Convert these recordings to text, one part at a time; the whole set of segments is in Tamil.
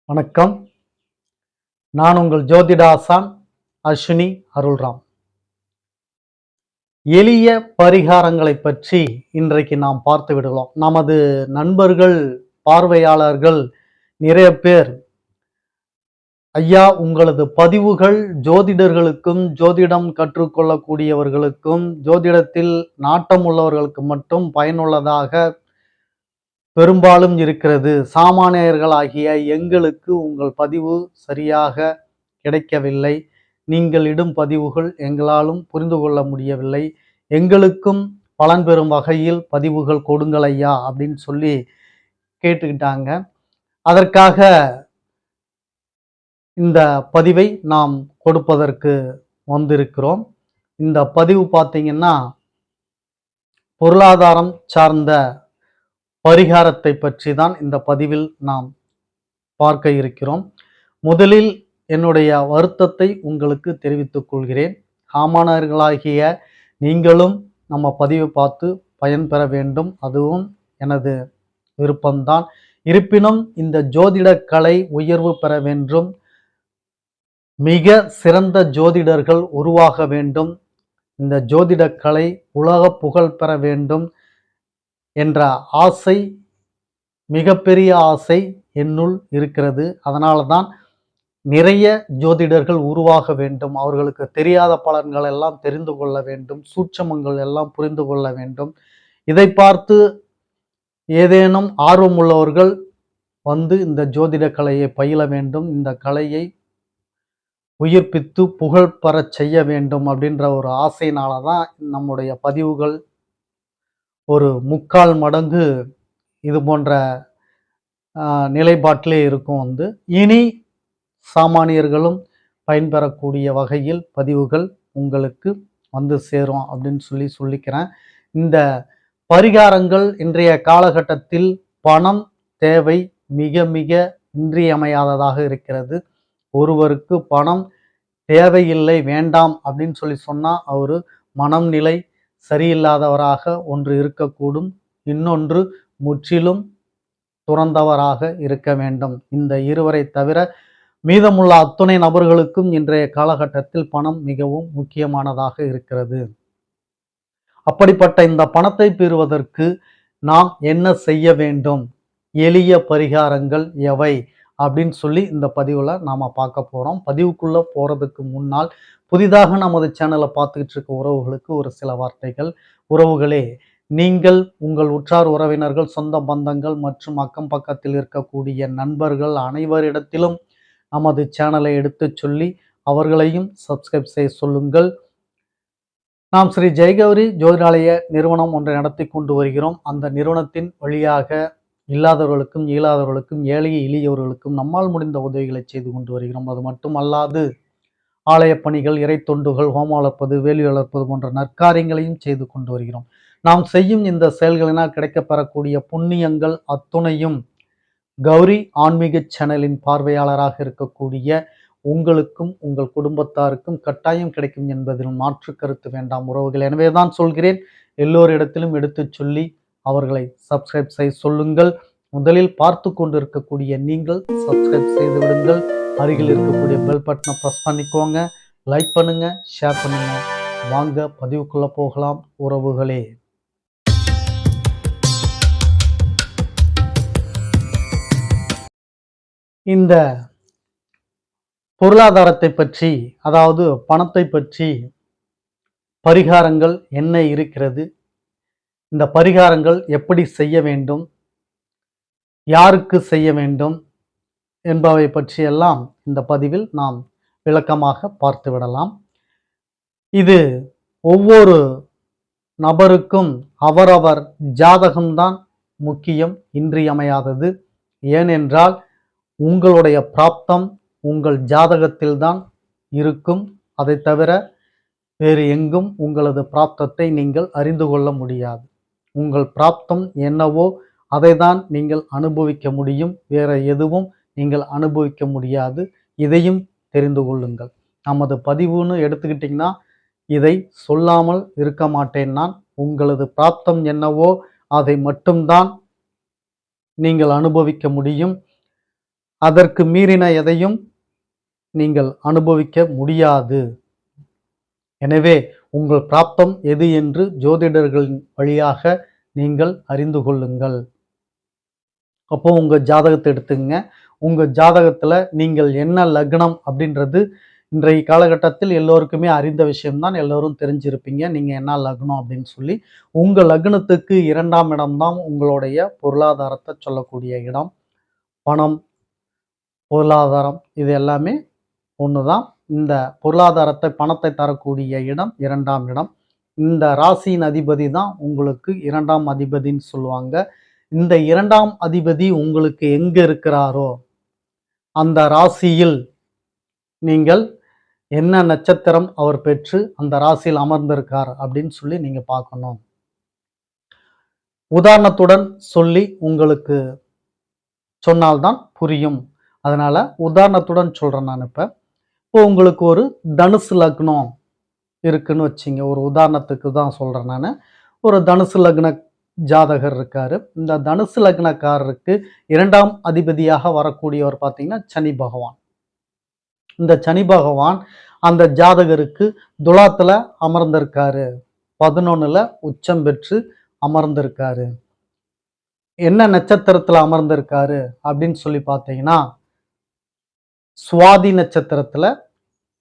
வணக்கம். நான் உங்கள் ஜோதிட ஆசான் அஸ்வினி அருள்ராம். எளிய பரிகாரங்களை பற்றி இன்றைக்கு நாம் பார்த்து விடலாம். நமது நண்பர்கள், பார்வையாளர்கள் நிறைய பேர், ஐயா உங்களது பதிவுகள் ஜோதிடர்களுக்கும், ஜோதிடம் கற்றுக்கொள்ளக்கூடியவர்களுக்கும், ஜோதிடத்தில் நாட்டம் உள்ளவர்களுக்கு மட்டும் பயனுள்ளதாக பெரும்பாலும் இருக்கிறது. சாமானியர்களாகிய எங்களுக்கு உங்கள் பதிவு சரியாக கிடைக்கவில்லை. நீங்கள் இடும் பதிவுகள் எங்களாலும் புரிந்து கொள்ள முடியவில்லை. எங்களுக்கும் பலன் பெறும் வகையில் பதிவுகள் கொடுங்கள் ஐயா அப்படின்னு சொல்லி கேட்டுக்கிட்டாங்க. அதற்காக இந்த பதிவை நாம் கொடுப்பதற்கு வந்திருக்கிறோம். இந்த பதிவு பார்த்தீங்கன்னா, பொருளாதாரம் சார்ந்த பரிகாரத்தை பற்றி தான் இந்த பதிவில் நாம் பார்க்க இருக்கிறோம். முதலில் என்னுடைய வருத்தத்தை உங்களுக்கு தெரிவித்துக் கொள்கிறேன். சாமானியர்களாகிய நீங்களும் நம்ம பதிவை பார்த்து பயன்பெற வேண்டும், அதுவும் எனது விருப்பம்தான். இருப்பினும் இந்த ஜோதிட கலை உயர்வு பெற வேண்டும், மிக சிறந்த ஜோதிடர்கள் உருவாக வேண்டும், இந்த ஜோதிட கலை உலக புகழ் பெற வேண்டும் என்ற ஆசை, மிகப்பெரிய ஆசை என்னுள் இருக்கிறது. அதனால தான் நிறைய ஜோதிடர்கள் உருவாக வேண்டும், அவர்களுக்கு தெரியாத பலன்கள் எல்லாம் தெரிந்து கொள்ள வேண்டும், சூட்சமங்கள் எல்லாம் புரிந்து கொள்ள வேண்டும். இதை பார்த்து ஏதேனும் ஆர்வம் உள்ளவர்கள் வந்து இந்த ஜோதிட கலையை பயில வேண்டும், இந்த கலையை உயிர்ப்பித்து புகழ் பெறச் செய்ய வேண்டும் அப்படின்ற ஒரு ஆசையினால தான் நம்முடைய பதிவுகள் ஒரு 3/4 மடங்கு இது போன்ற நிலைப்பாட்டிலே இருக்கும். இனி சாமானியர்களும் பயன்பெறக்கூடிய வகையில் பதிவுகள் உங்களுக்கு வந்து சேரும் அப்படின்னு சொல்லிக்கிறேன். இந்த பரிகாரங்கள் இன்றைய காலகட்டத்தில் பணம் தேவை மிக மிக இன்றியமையாததாக இருக்கிறது. ஒருவருக்கு பணம் தேவையில்லை, வேண்டாம் அப்படின்னு சொன்னால் அவரு மனம் நிலை சரியில்லாதவராக ஒன்று இருக்கக்கூடும், இன்னொன்று முற்றிலும் துறந்தவராக இருக்க வேண்டும். இந்த இருவரை தவிர மீதமுள்ள அத்துணை நபர்களுக்கும் இன்றைய காலகட்டத்தில் பணம் மிகவும் முக்கியமானதாக இருக்கிறது. அப்படிப்பட்ட இந்த பணத்தை பெறுவதற்கு நாம் என்ன செய்ய வேண்டும், எளிய பரிகாரங்கள் எவை அப்படின்னு சொல்லி இந்த பதிவில் நாம் பார்க்க போகிறோம். பதிவுக்குள்ளே போகிறதுக்கு முன்னால் புதிதாக நமது சேனலை பார்த்துக்கிட்டு இருக்க உறவுகளுக்கு ஒரு சில வார்த்தைகள். உறவுகளே, நீங்கள் உங்கள் உற்றார் உறவினர்கள், சொந்த பந்தங்கள் மற்றும் அக்கம் பக்கத்தில் இருக்கக்கூடிய நண்பர்கள் அனைவரிடத்திலும் நமது சேனலை எடுத்து சொல்லி அவர்களையும் சப்ஸ்கிரைப் செய்ய சொல்லுங்கள். நாம் ஸ்ரீ ஜெயகௌரி ஜோதிடாலய நிறுவனம் ஒன்றை நடத்தி கொண்டு வருகிறோம். அந்த நிறுவனத்தின் வழியாக இல்லாதவர்களுக்கும் இயலாதவர்களுக்கும் ஏழை எளியவர்களுக்கும் நம்மால் முடிந்த உதவிகளை செய்து கொண்டு வருகிறோம். அது மட்டுமல்லாது ஆலய பணிகள், இறை தொண்டுகள், ஹோமம் வளர்ப்பது, வேலி வளர்ப்பது போன்ற நற்காரியங்களையும் செய்து கொண்டு வருகிறோம். நாம் செய்யும் இந்த செயல்களினால் கிடைக்கப்பெறக்கூடிய புண்ணியங்கள் அத்துணையும் கௌரி ஆன்மீக சேனலின் பார்வையாளராக இருக்கக்கூடிய உங்களுக்கும் உங்கள் குடும்பத்தாருக்கும் கட்டாயம் கிடைக்கும் என்பதில் மாற்று கருத்து வேண்டாம் உறவுகள். எனவேதான் சொல்கிறேன், எல்லோரிடத்திலும் எடுத்து சொல்லி அவர்களை சப்ஸ்கிரைப் செய்ய சொல்லுங்கள். முதலில் பார்த்து கொண்டு இருக்கக்கூடிய நீங்கள் சப்ஸ்கிரைப் செய்து விடுங்கள். அருகில் இருக்கக்கூடிய பெல் பட்டனை ப்ரெஸ் பண்ணிக்கோங்க, லைக் பண்ணுங்க, ஷேர் பண்ணுங்க. வாங்க பதிவுக்குள்ள போகலாம் உறவுகளே. இந்த பொருளாதாரத்தை பற்றி, அதாவது பணத்தை பற்றி பரிகாரங்கள் என்ன இருக்கிறது, இந்த பரிகாரங்கள் எப்படி செய்ய வேண்டும், யாருக்கு செய்ய வேண்டும் என்பவை பற்றியெல்லாம் இந்த பதிவில் நாம் விளக்கமாக பார்த்து விடலாம். இது ஒவ்வொரு நபருக்கும் அவரவர் ஜாதகம்தான் முக்கியம், இன்றியமையாதது. ஏனென்றால் உங்களுடைய பிராப்தம் உங்கள் ஜாதகத்தில்தான் இருக்கும். அதை தவிர வேறு எங்கும் உங்களது பிராப்தத்தை நீங்கள் அறிந்து கொள்ள முடியாது. உங்கள் பிராப்தம் என்னவோ அதை தான் நீங்கள் அனுபவிக்க முடியும், வேற எதுவும் நீங்கள் அனுபவிக்க முடியாது. இதையும் தெரிந்து கொள்ளுங்கள். நமது பதிவுன்னு எடுத்துக்கிட்டிங்கன்னா இதை சொல்லாமல் இருக்க மாட்டேன் நான். உங்களது பிராப்தம் என்னவோ அதை மட்டும்தான் நீங்கள் அனுபவிக்க முடியும். அதற்கு மீறின எதையும் நீங்கள் அனுபவிக்க முடியாது. எனவே உங்கள் பிராப்தம் எது என்று ஜோதிடர்களின் வழியாக நீங்கள் அறிந்து கொள்ளுங்கள். அப்போ உங்க ஜாதகத்தை எடுத்துங்க. உங்க ஜாதகத்துல நீங்கள் என்ன லக்னம் அப்படின்றது இன்றைய காலகட்டத்தில் எல்லோருக்குமே அறிந்த விஷயம்தான். எல்லோரும் தெரிஞ்சிருப்பீங்க. நீங்க என்ன லக்னம் அப்படின்னு சொல்லி. உங்க லக்னத்துக்கு 2ஆம் இடம் தான் உங்களுடைய பொருளாதாரத்தை சொல்லக்கூடிய இடம். பணம், பொருளாதாரம் இது எல்லாமே ஒண்ணுதான். இந்த பொருளாதாரத்தை, பணத்தை தரக்கூடிய இடம் 2ஆம் இடம். இந்த ராசியின் அதிபதி தான் உங்களுக்கு 2ஆம் அதிபதின்னு சொல்லுவாங்க. இந்த 2ஆம் அதிபதி உங்களுக்கு எங்க இருக்கிறாரோ அந்த ராசியில் நீங்கள் என்ன நட்சத்திரம் அவர் பெற்று அந்த ராசியில் அமர்ந்திருக்கார் அப்படின்னு சொல்லி நீங்க பார்க்கணும். உதாரணத்துடன் சொல்லி உங்களுக்கு சொன்னால்தான் புரியும். அதனால உதாரணத்துடன் சொல்றேன் நான் இப்ப. இப்போ உங்களுக்கு ஒரு தனுசு லக்னம் இருக்குன்னு வச்சுங்க. ஒரு உதாரணத்துக்கு தான் சொல்றேன் நானு. ஒரு தனுசு லக்ன ஜாதகர் இருக்காரு. இந்த தனுசு லக்னக்காரருக்கு 2ஆம் அதிபதியாக வரக்கூடியவர் பார்த்தீங்கன்னா சனி பகவான். இந்த சனி பகவான் அந்த ஜாதகருக்கு துலாத்துல அமர்ந்திருக்காரு. 11ல உச்சம் பெற்று அமர்ந்திருக்காரு. என்ன நட்சத்திரத்துல அமர்ந்திருக்காரு அப்படின்னு சொல்லி பார்த்தீங்கன்னா சுவாதி நட்சத்திரத்துல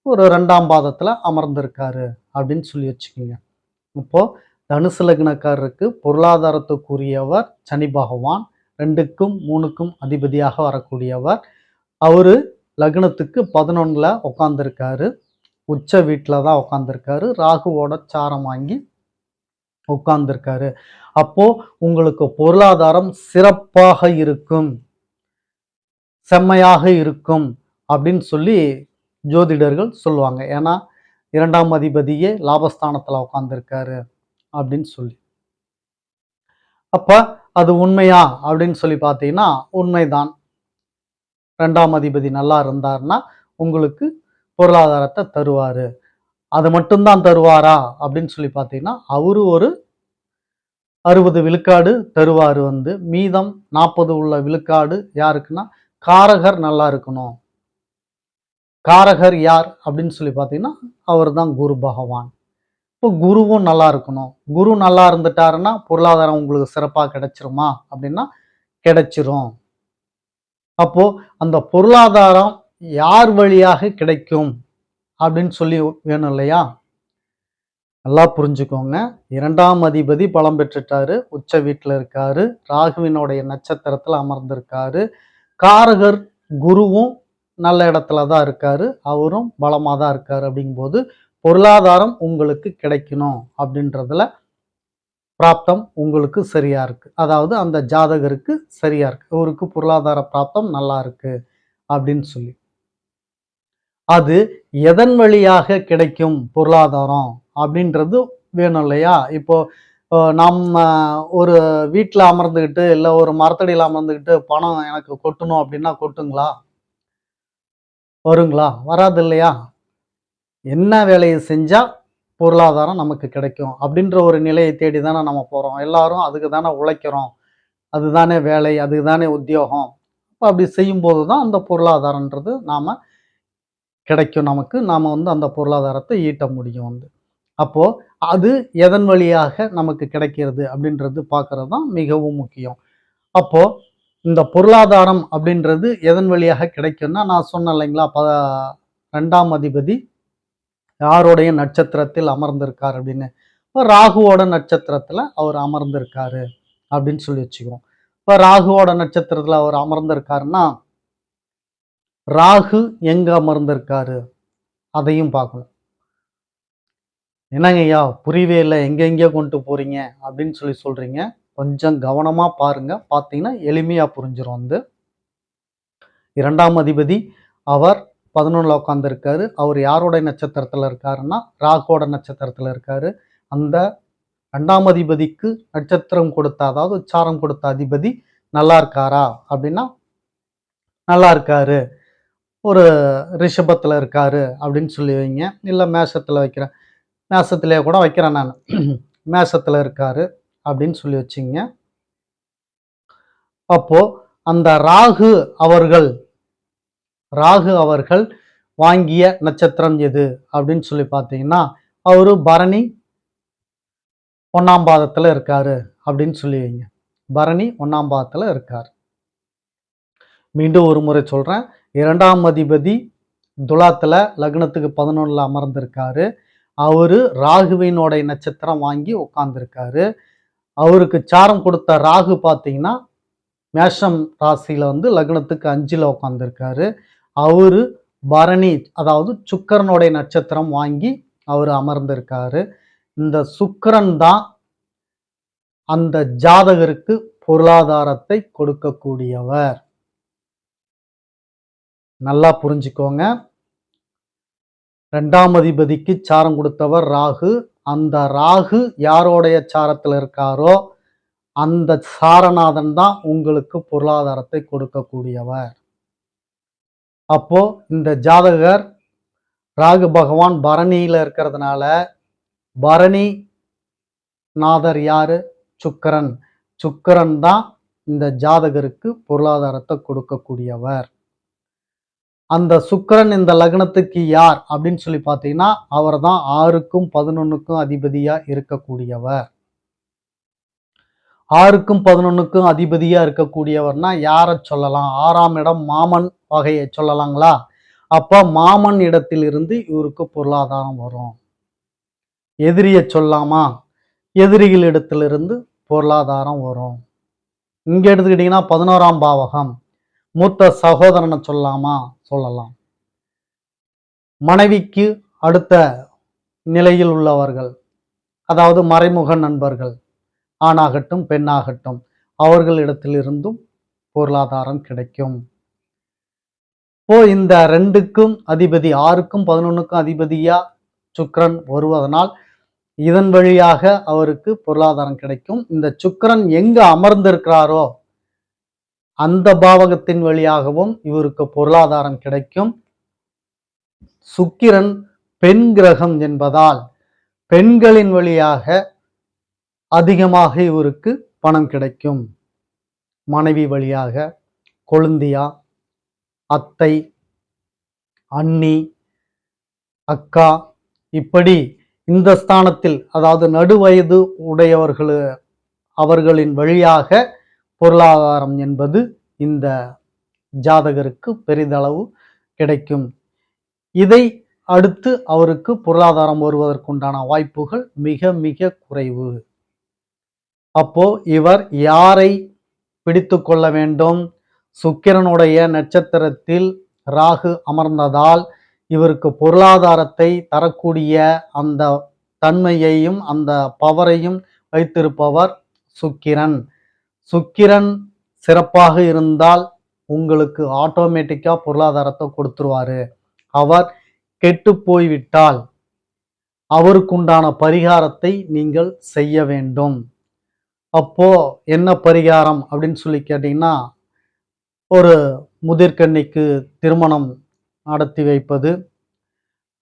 ஒரு 2ஆம் பாதத்துல அமர்ந்திருக்காரு அப்படின்னு சொல்லி வச்சுக்கோங்க. இப்போ தனுசு லக்னக்காரருக்கு பொருளாதாரத்துக்குரியவர் சனி பகவான். 2க்கும் 3க்கும் அதிபதியாக வரக்கூடியவர். அவரு லக்னத்துக்கு 11ல உட்கார்ந்திருக்காரு. உச்ச வீட்டில தான் உட்கார்ந்திருக்காரு. ராகுவோட சாரம் வாங்கி உட்கார்ந்திருக்காரு. அப்போ உங்களுக்கு பொருளாதாரம் சிறப்பாக இருக்கும், செம்மையாக இருக்கும் அப்படின்னு சொல்லி ஜோதிடர்கள் சொல்லுவாங்க. ஏன்னா 2ஆம் அதிபதியே லாபஸ்தானத்துல உட்கார்ந்திருக்காரு அப்படின்னு சொல்லி. அப்ப அது உண்மையா அப்படின்னு சொல்லி பார்த்தீங்கன்னா உண்மைதான். 2ஆம் அதிபதி நல்லா இருந்தாருன்னா உங்களுக்கு பொருளாதாரத்தை தருவாரு. அது மட்டும்தான் தருவாரா அப்படின்னு சொல்லி பார்த்தீங்கன்னா அவரு ஒரு 60 விழுக்காடு தருவாரு. மீதம் 40 உள்ள விழுக்காடு யாருக்குன்னா காரகர் நல்லா இருக்கணும். காரகர் யார் அப்படின்னு சொல்லி பார்த்தீங்கன்னா அவர் தான் குரு பகவான். இப்போ குருவும் நல்லா இருக்கணும். குரு நல்லா இருந்துட்டாருன்னா பொருளாதாரம் உங்களுக்கு சிறப்பாக கிடைச்சிருமா அப்படின்னா கிடைச்சிரும். அப்போ அந்த பொருளாதாரம் யார் வழியாக கிடைக்கும் அப்படின்னு சொல்லி வேணும் இல்லையா? நல்லா புரிஞ்சுக்கோங்க. 2ஆம் அதிபதி பலம் பெற்றுட்டாரு. உச்ச வீட்டில் இருக்காரு. ராகுவினுடைய நட்சத்திரத்தில் அமர்ந்திருக்காரு. காரகர் குருவும் நல்ல இடத்துல தான் இருக்காரு. அவரும் பலமாக தான் இருக்காரு. அப்படிங்கும்போது பொருளாதாரம் உங்களுக்கு கிடைக்கணும் அப்படின்றதுல பிராப்தம் உங்களுக்கு சரியா இருக்கு. அதாவது அந்த ஜாதகருக்கு சரியா இருக்கு. இவருக்கு பொருளாதார பிராப்தம் நல்லா இருக்கு அப்படின்னு சொல்லி. அது எதன் வழியாக கிடைக்கும் பொருளாதாரம் அப்படின்றது வேணும் இல்லையா? இப்போ நம்ம ஒரு வீட்டில் அமர்ந்துக்கிட்டு இல்லை ஒரு மரத்தடியில் அமர்ந்துக்கிட்டு பணம் எனக்கு கொட்டணும் அப்படின்னா கொட்டுங்களா? வருங்களா? வராது இல்லையா? என்ன வேலையை செஞ்சா பொருளாதாரம் நமக்கு கிடைக்கும் அப்படின்ற ஒரு நிலையை தேடி தானே நம்ம போறோம். எல்லாரும் அதுக்கு தானே உழைக்கிறோம். அதுதானே வேலை, அதுதானே உத்தியோகம். அப்படி செய்யும்போது தான் அந்த பொருளாதாரன்றது நாம கிடைக்கும் நமக்கு. நாம அந்த பொருளாதாரத்தை ஈட்ட முடியும். அப்போ அது எதன் வழியாக நமக்கு கிடைக்கிறது அப்படின்றது பார்க்கறது தான் மிகவும் முக்கியம். அப்போ இந்த பொருளாதாரம் அப்படின்றது எதன் வழியாக கிடைக்கும்னா நான் சொன்னேன் இல்லைங்களா? 2ஆம் அதிபதி யாருடைய நட்சத்திரத்தில் அமர்ந்திருக்கார் அப்படின்னு. இப்போ ராகுவோட நட்சத்திரத்துல அவர் அமர்ந்திருக்காரு அப்படின்னு சொல்லி வச்சுக்கிறோம். இப்போ ராகுவோட நட்சத்திரத்துல அவர் அமர்ந்திருக்காருன்னா ராகு எங்க அமர்ந்திருக்காரு அதையும் பார்க்கணும். என்னங்க ஐயா புரியவே இல்லை, எங்கெங்கேயோ கொண்டு போறீங்க அப்படின்னு சொல்லி சொல்றீங்க. கொஞ்சம் கவனமா பாருங்க. பார்த்தீங்கன்னா எளிமையா புரிஞ்சிடும். 2ஆம் அதிபதி அவர் 11ல உட்கார்ந்திருக்காரு. அவர் யாரோட நட்சத்திரத்துல இருக்காருன்னா ராகுவோட நட்சத்திரத்துல இருக்காரு. அந்த 2ஆம் அதிபதிக்கு நட்சத்திரம் கொடுத்த, அதாவது சாரம் கொடுத்த அதிபதி நல்லா இருக்காரா அப்படின்னா நல்லா இருக்காரு. ஒரு ரிஷபத்துல இருக்காரு அப்படின்னு சொல்லி வைங்க. இல்லை மேஷத்துல வைக்கிறேன், மேஷத்திலே கூட வைக்கிறேன் நான். மேஷத்துல இருக்காரு அப்படின்னு சொல்லி வச்சுங்க. அப்போ அந்த ராகு அவர்கள் ராகு அவர்கள் வாங்கிய நட்சத்திரம் எது அப்படின்னு சொல்லி பார்த்தீங்கன்னா, அவரு பரணி 1ஆம் பாதத்துல இருக்காரு அப்படின்னு சொல்லி வைங்க. பரணி 1ஆம் பாதத்துல இருக்காரு. மீண்டும் ஒரு முறை சொல்றேன். 2ஆம் அதிபதி துலாத்துல லக்னத்துக்கு 11ல அமர்ந்திருக்காரு. அவரு ராகுவினுடைய நட்சத்திரம் வாங்கி உட்கார்ந்திருக்காரு. அவருக்கு சாரம் கொடுத்த ராகு பார்த்தீங்கன்னா, மேஷம் ராசியில வந்து லக்னத்துக்கு 5ல உட்கார்ந்திருக்காரு. அவரு பரணி, அதாவது சுக்கிரனுடைய நட்சத்திரம் வாங்கி அவரு அமர்ந்திருக்காரு. இந்த சுக்கிரன் தான் அந்த ஜாதகருக்கு பொருளாதாரத்தை கொடுக்கக்கூடியவர். நல்லா புரிஞ்சுக்கோங்க. 2ஆம் அதிபதிக்கு சாரம் கொடுத்தவர் ராகு. அந்த ராகு யாரோடைய சாரத்துல இருக்காரோ அந்த சாரநாதன் தான் உங்களுக்கு பொருளாதாரத்தை கொடுக்கக்கூடியவர். அப்போ இந்த ஜாதகர் ராகு பகவான் பரணியில இருக்கிறதுனால, பரணி நாதர் யாரு? சுக்கிரன். சுக்கிரன் தான் இந்த ஜாதகருக்கு பொருளாதாரத்தை கொடுக்கக்கூடியவர். அந்த சுக்கிரன் இந்த லக்னத்துக்கு யார் அப்படின்னு சொல்லி பார்த்தீங்கன்னா, அவர் தான் 6க்கும் 11க்கும் அதிபதியா இருக்கக்கூடியவர். 6க்கும் 11க்கும் அதிபதியா இருக்கக்கூடியவர்னா யாரை சொல்லலாம்? 6ஆம் இடம் மாமன் வகையை சொல்லலாங்களா? அப்ப மாமன் இடத்திலிருந்து இவருக்கு பொருளாதாரம் வரும். எதிரிய சொல்லாமா? எதிரிகள் இடத்திலிருந்து பொருளாதாரம் வரும். இங்க எடுத்துக்கிட்டீங்கன்னா 11ஆம் பாவகம். மூத்த சகோதரனை சொல்லலாமா? சொல்லலாம். மனைவிக்கு அடுத்த நிலையில் உள்ளவர்கள், அதாவது மறைமுக நண்பர்கள், ஆணாகட்டும் பெண்ணாகட்டும், அவர்களிடத்திலிருந்தும் பொருளாதாரம் கிடைக்கும். இப்போ இந்த 2க்கும் அதிபதி, 6க்கும் 11க்கும் அதிபதியா சுக்கிரன் வருவதனால் இதன் வழியாக அவருக்கு பொருளாதாரம் கிடைக்கும். இந்த சுக்கிரன் எங்க அமர்ந்திருக்கிறாரோ அந்த பாவகத்தின் வழியாகவும் இவருக்கு பொருளாதாரம் கிடைக்கும். சுக்கிரன் பெண் கிரகம் என்பதால் பெண்களின் வழியாக அதிகமாக இவருக்கு பணம் கிடைக்கும். மனைவி வழியாக, கொழுந்தியா, அத்தை, அண்ணி, அக்கா, இப்படி இந்த ஸ்தானத்தில், அதாவது நடுவயது உடையவர்கள் அவர்களின் வழியாக பொருளாதாரம் என்பது இந்த ஜாதகருக்கு பெரிதளவு கிடைக்கும். இதை அடுத்து அவருக்கு பொருளாதாரம் வருவதற்குண்டான வாய்ப்புகள் மிக மிக குறைவு. அப்போ இவர் யாரை பிடித்து கொள்ள வேண்டும்? சுக்கிரனுடைய நட்சத்திரத்தில் ராகு அமர்ந்ததால் இவருக்கு பொருளாதாரத்தை தரக்கூடிய அந்த தன்மையையும் அந்த பவரையும் வைத்திருப்பவர் சுக்கிரன். சுக்கிரன் சிறப்பாக இருந்தால் உங்களுக்கு ஆட்டோமேட்டிக்கா பொருளாதாரத்தை கொடுத்துருவாரு. அவர் கெட்டு போய்விட்டால் அவருக்குண்டான பரிகாரத்தை நீங்கள் செய்ய வேண்டும். அப்போ என்ன பரிகாரம் அப்படின்னு சொல்லி கேட்டீங்கன்னா, ஒரு முதிர்கன்னிக்கு திருமணம் நடத்தி வைப்பது,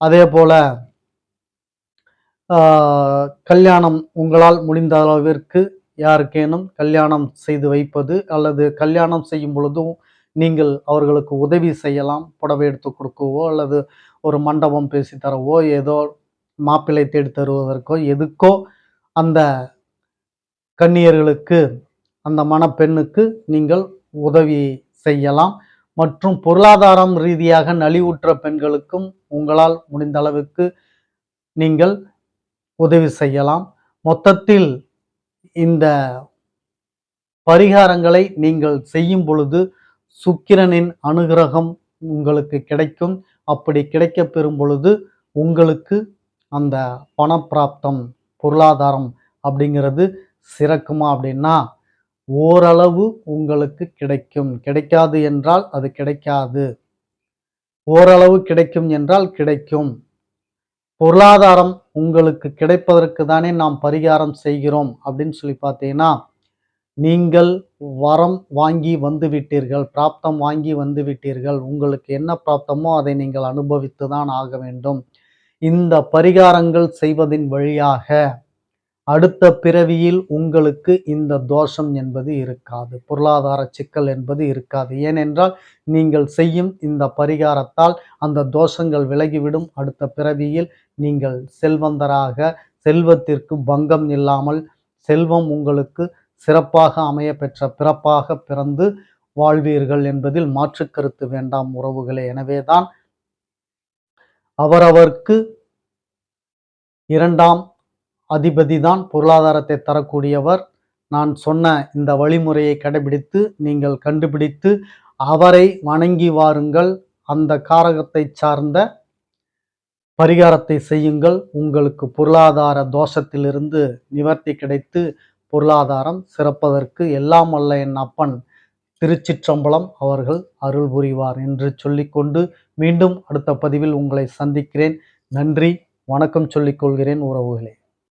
அதே போல கல்யாணம் உங்களால் முடிந்த அளவிற்கு யாருக்கேனும் கல்யாணம் செய்து வைப்பது, அல்லது கல்யாணம் செய்யும் பொழுதும் நீங்கள் அவர்களுக்கு உதவி செய்யலாம். புடவை எடுத்து கொடுக்கவோ, அல்லது ஒரு மண்டபம் பேசி தரவோ, ஏதோ மாப்பிள்ளை தேடி தருவதற்கோ, எதுக்கோ அந்த கன்னியர்களுக்கு, அந்த மணப்பெண்ணுக்கு நீங்கள் உதவி செய்யலாம். மற்றும் பொருளாதாரம் ரீதியாக நலிவுற்ற பெண்களுக்கும் உங்களால் முடிந்த அளவுக்கு நீங்கள் உதவி செய்யலாம். மொத்தத்தில் இந்த பரிகாரங்களை நீங்கள் செய்யும் பொழுது சுக்கிரனின் அனுகிரகம் உங்களுக்கு கிடைக்கும். அப்படி கிடைக்க பெறும் பொழுது உங்களுக்கு அந்த பணப்பிராப்தம், பொருளாதாரம் அப்படிங்கிறது சிறக்குமா அப்படின்னா ஓரளவு உங்களுக்கு கிடைக்கும். கிடைக்காது என்றால் அது கிடைக்காது. ஓரளவு கிடைக்கும் என்றால் கிடைக்கும். பொருளாதாரம் உங்களுக்கு கிடைப்பதற்கு தானே நாம் பரிகாரம் செய்கிறோம் அப்படின்னு சொல்லி பார்த்தீங்கன்னா, நீங்கள் வரம் வாங்கி வந்து விட்டீர்கள், பிராப்தம் வாங்கி வந்து விட்டீர்கள். உங்களுக்கு என்ன பிராப்தமோ அதை நீங்கள் அனுபவித்து தான் ஆக வேண்டும். இந்த பரிகாரங்கள் செய்வதின் வழியாக அடுத்த பிறவியில் உங்களுக்கு இந்த தோஷம் என்பது இருக்காது. பொருளாதார சிக்கல் என்பது இருக்காது. ஏனென்றால் நீங்கள் செய்யும் இந்த பரிகாரத்தால் அந்த தோஷங்கள் விலகிவிடும். அடுத்த பிறவியில் நீங்கள் செல்வந்தராக, செல்வத்திற்கு பங்கம் இல்லாமல், செல்வம் உங்களுக்கு சிறப்பாக அமையப்பெற்ற பிறப்பாக பிறந்து வாழ்வீர்கள் என்பதில் மாற்று கருத்து வேண்டாம் உறவுகளே. எனவேதான் அவரவர்க்கு 2ஆம் அதிபதி தான் பொருளாதாரத்தை தரக்கூடியவர். நான் சொன்ன இந்த வழிமுறையை கடைபிடித்து நீங்கள் கண்டுபிடித்து அவரை வணங்கி வாருங்கள். அந்த காரகத்தை சார்ந்த பரிகாரத்தை செய்யுங்கள். உங்களுக்கு பொருளாதார தோஷத்திலிருந்து நிவர்த்தி கிடைத்து பொருளாதாரம் சிறப்பதற்கு எல்லாம் வல்ல என் அப்பன் திருச்சிற்றம்பலம் அவர்கள் அருள் புரிவார் என்று சொல்லிக்கொண்டு மீண்டும் அடுத்த பதிவில் உங்களை சந்திக்கிறேன். நன்றி, வணக்கம் சொல்லிக் கொள்கிறேன் உறவுகளே.